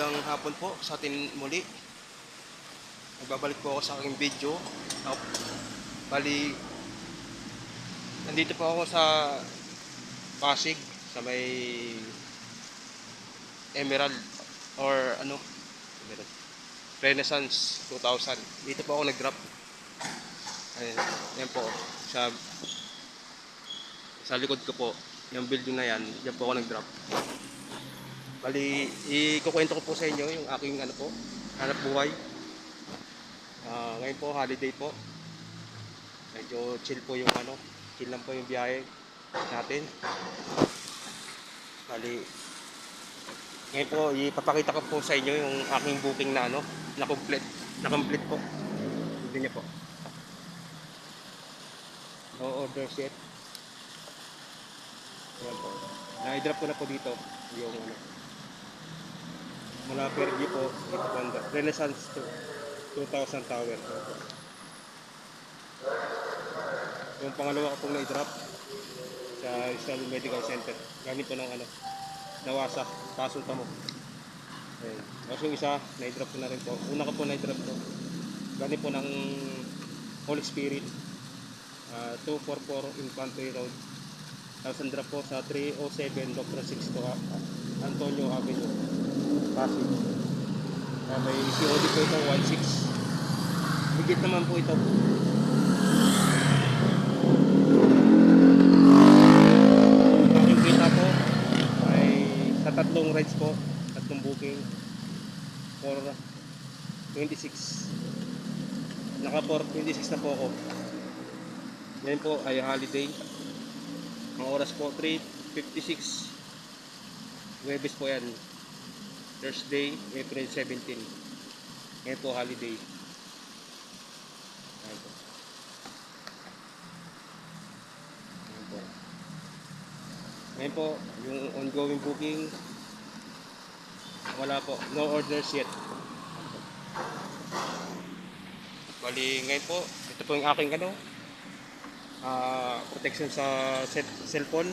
Magandang hapon po sa atin muli. Nagbabalik po ako sa aking video. Bali, nandito po ako sa Pasig, sa may Emerald or Emerald Renaissance 2000. Dito po ako nag-drop. Ayan, yan po. Sa likod ko po, yung building na yan, diyan po ako nag-drop. Bali, ikukwento ko po sa inyo yung aking hanap buhay. Ngayon po, holiday po. Medyo chill po yung chill lang po yung biyahe natin. Bali, ngayon po, ipapakita ko po sa inyo yung aking booking na na-complete po. Hindi niyo po. No orders yet. Ayan po. Na-drop ko na po dito yung mula Fairview po, dito po ang Renaissance 2000 Tower. Yung pangalawa ko pong na-drop sa Rizal Medical Center. Galing po ng Nawasa, Pasong Tamo. Ayan. Tapos yung isa, na-drop ko na rin po. Una ko po na-drop po. Galing po ng Holy Spirit. 244 Infantry Road. Tapos ang drop po sa 307 Dr. 62 Antonio Avenue, Pasig. May COD po ito 16. Higit naman po ito. Aking kita po ay sa tatlong rides po, tatlong booking for 26. Naka 26 na po ako. Ngayon po ay holiday. Ang oras po 3:56. Huwebes po yan. Thursday, April 17. Ngayon po holiday. Ngayon po. Ngayon po. Ngayon po, yung ongoing booking, wala po. No orders yet. Bali, ngayon po, ito po yung aking protection sa cellphone.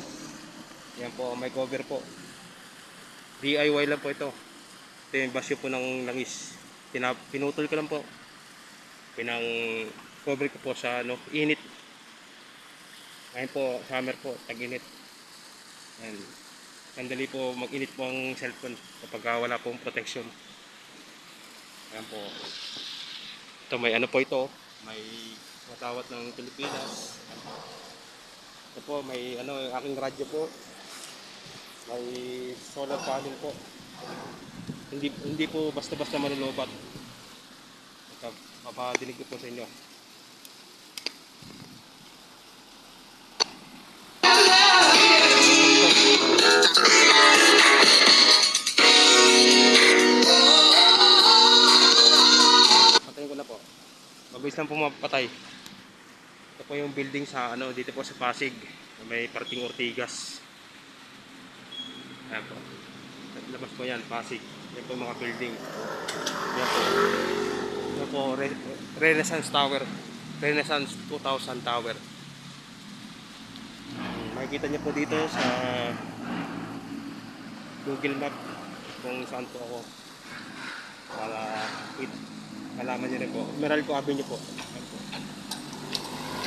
Yan po, may cover po. DIY lang po ito. Ito yung basyo po ng langis. Pinutol ko lang po. Pinang cover ko po sa init. Ngayon po, summer po, tag-init. Yan. Sandali po mag-init po ang cellphone kapag wala pong protection. Yan po. Ito may po ito. May matawat ng Pilipinas. Ito po, may yung aking radyo po. May solar panel po. Hindi po basta-basta malulubat. Ito, papadinig ko po sa inyo. Patayin ko na po. Mabilis lang po mapatay. Ito po yung building sa dito po sa Pasig. May parting Ortigas. Ayan po. Labas po yan, Pasig. Yan po mga building. Yan po. Yan po, Renaissance Tower. Renaissance 2000 Tower. Makikita niyo po dito sa Google Map kung saan po ako. Para malaman niyo rin po. Meralco Avenue po. Yan po.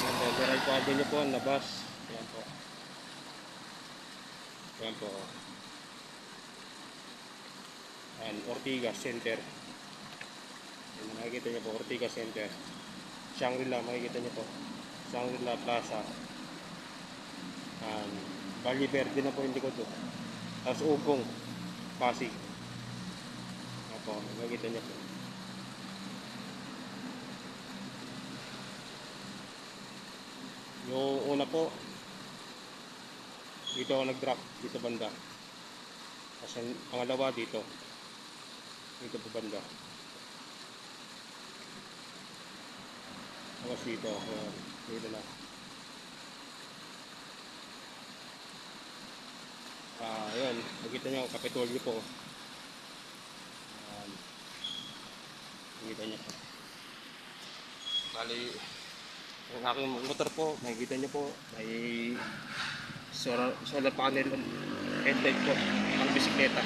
Yan po. Meralco Avenue po, labas. Yan po. Yan po. And Ortigas Center. Yan, makikita niyo po, Ortigas Center. Shangri-La, makikita niyo po. Shangri-La Plaza. Valle Verde na po yung likod po. Tapos Ugong, Pasig. Yan po, makikita niyo po. Yung una po, dito ako nag-drop, dito banda. Kasi pangalawa dito po banda. Tapos dito na. Ayun, makikita nyo, Kapitolyo po. Makikita nyo po. Bali, yung aking motor po, makikita nyo po, may solar panel headlight po, ang bisikleta.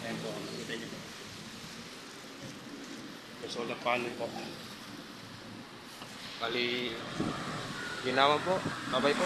Ayan po, makikita nyo po. May solar panel po. Bali, ginawa po. Babay po.